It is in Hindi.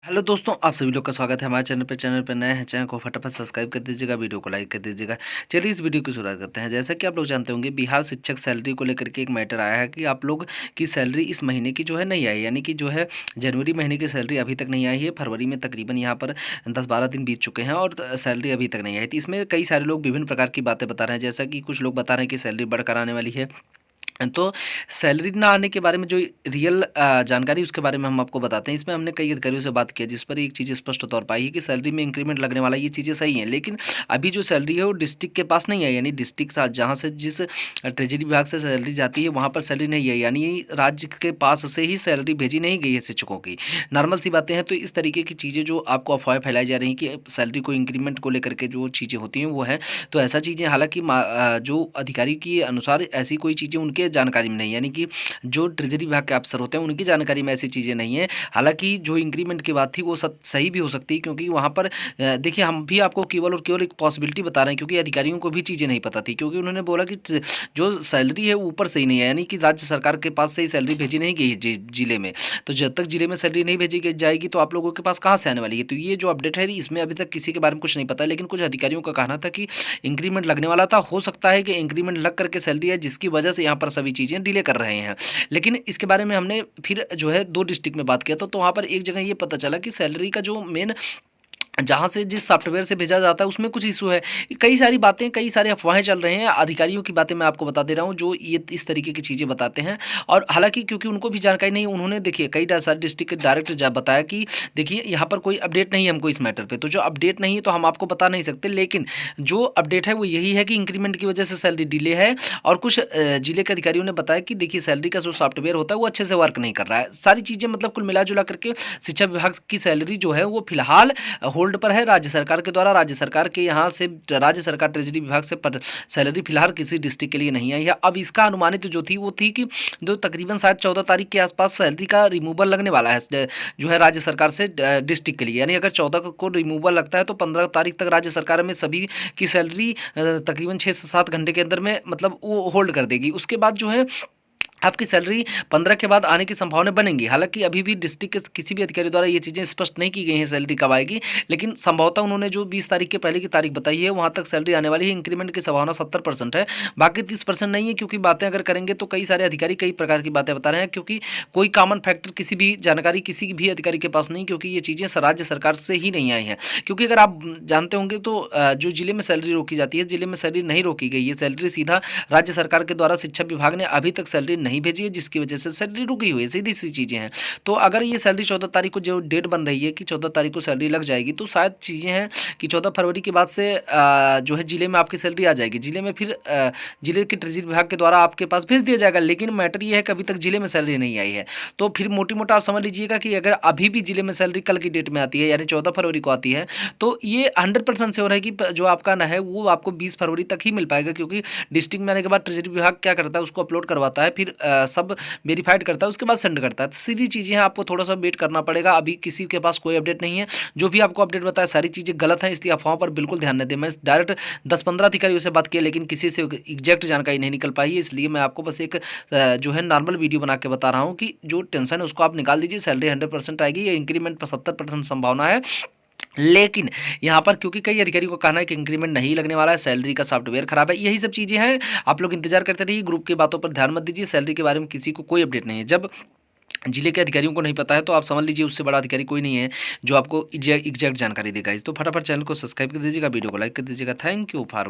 हेलो दोस्तों, आप सभी लोग का स्वागत है हमारे चैनल पे नए हैं, चैनल को फटाफट सब्सक्राइब कर दीजिएगा, वीडियो को लाइक कर दीजिएगा। चलिए इस वीडियो की शुरुआत करते हैं। जैसा कि आप लोग जानते होंगे, बिहार शिक्षक सैलरी को लेकर के एक मैटर आया है कि आप लोग की सैलरी इस महीने की जो है नहीं आई, यानी कि जो है जनवरी महीने की सैलरी अभी तक नहीं आई है। फरवरी में तकरीबन यहाँ पर 10-12 दिन बीत चुके हैं और सैलरी अभी तक नहीं आई थी। इसमें कई सारे लोग विभिन्न प्रकार की बातें बता रहे हैं, जैसा कि कुछ लोग बता रहे हैं कि सैलरी बढ़कर आने वाली है। तो सैलरी ना आने के बारे में जो रियल जानकारी उसके बारे में हम आपको बताते हैं। इसमें हमने कई अधिकारियों से बात किया, जिस पर एक चीज़ स्पष्ट तौर पर आई है कि सैलरी में इंक्रीमेंट लगने वाला, ये चीज़ें सही हैं, लेकिन अभी जो सैलरी है वो डिस्ट्रिक्ट के पास नहीं आई, यानी डिस्ट्रिक्ट जहाँ से जिस ट्रेजरी विभाग से सैलरी जाती है वहाँ पर सैलरी नहीं आई, यानी राज्य के पास से ही सैलरी भेजी नहीं गई है शिक्षकों की। नॉर्मल सी बातें हैं। तो इस तरीके की चीज़ें जो आपको अफवाहें फैलाई जा रही हैं कि सैलरी को इंक्रीमेंट को लेकर के जो चीज़ें होती हैं वो है, तो ऐसा चीज़ें हालांकि जो अधिकारी के अनुसार ऐसी कोई चीज़ें उनके जानकारी में नहीं, यानी कि जो ट्रेजरी विभाग के अफसर होते हैं उनकी जानकारी में ऐसी चीज़ें नहीं है। हालांकि जो इंक्रीमेंट की बात थी वो सही भी हो सकती है, क्योंकि वहाँ पर देखिए, हम भी आपको केवल और केवल एक पॉसिबिलिटी बता रहे हैं, क्योंकि अधिकारियों को भी चीज़ें नहीं पता थी, क्योंकि उन्होंने बोला कि जो सैलरी है वो ऊपर से ही नहीं है, यानी कि राज्य सरकार के पास से ही सैलरी भेजी नहीं गई है जिले में। तो जब तक जिले में सैलरी नहीं भेजी जाएगी तो आप लोगों के पास कहाँ से आने वाली है। तो ये जो अपडेट है इसमें अभी तक किसी के बारे में कुछ नहीं पता, लेकिन कुछ अधिकारियों का कहना था कि इंक्रीमेंट लगने वाला था। हो सकता है कि इंक्रीमेंट लग करके सैलरी है जिसकी वजह से यहाँ पर सभी चीज़ें डिले कर रहे हैं। लेकिन इसके बारे में हमने फिर जो है 2 डिस्ट्रिक्ट में बात किया तो वहाँ पर एक जगह ये पता चला कि सैलरी का जो मेन जहाँ से जिस सॉफ्टवेयर से भेजा जाता है उसमें कुछ इशू है। कई सारी बातें, कई सारे अफवाहें चल रहे हैं। अधिकारियों की बातें मैं आपको बता दे रहा हूँ जो ये इस तरीके की चीज़ें बताते हैं, और हालाँकि क्योंकि उनको भी जानकारी नहीं, उन्होंने देखिए कई सारे डिस्ट्रिक्ट के डायरेक्टर बताया कि देखिए यहाँ पर कोई अपडेट नहीं है हमको इस मैटर पे। तो जो अपडेट नहीं है तो हम आपको बता नहीं सकते, लेकिन जो अपडेट है वो यही है कि इंक्रीमेंट की वजह से सैलरी डिले है। और कुछ जिले के अधिकारियों ने बताया कि देखिए सैलरी का जो सॉफ्टवेयर होता है वो अच्छे से वर्क नहीं कर रहा है। सारी चीज़ें मतलब कुल मिला जुला करके शिक्षा विभाग की सैलरी जो है वो फिलहाल होल्ड पर है राज्य सरकार के द्वारा। राज्य सरकार के यहाँ से राज्य सरकार ट्रेजरी विभाग से सैलरी फिलहाल किसी डिस्ट्रिक्ट के लिए नहीं आई है। अब इसका अनुमानित जो थी वो थी कि जो तकरीबन शायद 14 तारीख के आसपास सैलरी का रिमूवल लगने वाला है जो है राज्य सरकार से डिस्ट्रिक्ट के लिए, यानी अगर 14 को रिमूवल लगता है तो 15 तारीख तक राज्य सरकार में सभी की सैलरी तकरीबन 6 से 7 घंटे के अंदर में मतलब वो होल्ड कर देगी। उसके बाद जो है आपकी सैलरी 15 के बाद आने की संभावना बनेंगी। हालांकि अभी भी डिस्ट्रिक्ट के किसी भी अधिकारी द्वारा ये चीज़ें स्पष्ट नहीं की गई हैं सैलरी कब आएगी, लेकिन संभवतः उन्होंने जो 20 तारीख के पहले की तारीख बताई है वहाँ तक सैलरी आने वाली है। इंक्रीमेंट की संभावना 70% है, बाकी 30% नहीं है, क्योंकि बातें अगर करेंगे तो कई सारे अधिकारी कई प्रकार की बातें बता रहे हैं, क्योंकि कोई कॉमन फैक्टर किसी भी जानकारी किसी भी अधिकारी के पास नहीं, क्योंकि ये चीज़ें राज्य सरकार से ही नहीं आई हैं। क्योंकि अगर आप जानते होंगे तो जो जिले में सैलरी रोकी जाती है, जिले में सैलरी नहीं रोकी गई है, सैलरी सीधा राज्य सरकार के द्वारा शिक्षा विभाग ने अभी तक सैलरी नहीं भेजी है, जिसकी वजह से सैलरी रुकी हुई है। सीधी सी चीज़ें हैं। तो अगर ये सैलरी 14 तारीख को जो डेट बन रही है कि 14 तारीख को सैलरी लग जाएगी, तो शायद चीज़ें हैं कि 14 फरवरी के बाद से जो है जिले में आपकी सैलरी आ जाएगी। जिले में फिर जिले के ट्रेजरी विभाग के द्वारा आपके पास भेज दिया जाएगा, लेकिन मैटर ये है कि अभी तक जिले में सैलरी नहीं आई है। तो फिर मोटी मोटा आप समझ लीजिएगा कि अगर अभी भी जिले में सैलरी कल की डेट में आती है, यानी 14 फरवरी को आती है, तो ये 100% श्योर है कि जो आपका ना है वो आपको 20 फरवरी तक ही मिल पाएगा, क्योंकि डिस्ट्रिक्ट में आने के बाद ट्रेजरी विभाग क्या करता है, उसको अपलोड करवाता है, फिर सब वेरीफाइड करता है, उसके बाद सेंड करता है। तो सीधी चीज़ें हैं, आपको थोड़ा सा वेट करना पड़ेगा। अभी किसी के पास कोई अपडेट नहीं है। जो भी आपको अपडेट बताया सारी चीज़ें गलत हैं, इसलिए अफवाहों पर बिल्कुल ध्यान न दें। मैं डायरेक्ट 10-15 अधिकारियों से बात किया, लेकिन किसी से एग्जैक्ट जानकारी नहीं निकल पाई है, इसलिए मैं आपको बस एक जो है नॉर्मल वीडियो बना के बता रहा हूँ कि जो टेंशन है उसको आप निकाल दीजिए। सैलरी 100% आएगी, या इंक्रीमेंट पर 70% संभावना है। लेकिन यहाँ पर क्योंकि कई अधिकारियों का कहना है कि इंक्रीमेंट नहीं लगने वाला है, सैलरी का सॉफ्टवेयर खराब है, यही सब चीज़ें हैं। आप लोग इंतजार करते रहिए, ग्रुप की बातों पर ध्यान मत दीजिए। सैलरी के बारे में किसी को कोई अपडेट नहीं है। जब जिले के अधिकारियों को नहीं पता है तो आप समझ लीजिए उससे बड़ा अधिकारी कोई नहीं है जो आपको एग्जैक्ट जानकारी देगा। तो फटाफट चैनल को सब्सक्राइब कर दीजिएगा, वीडियो को लाइक कर दीजिएगा। Thank you for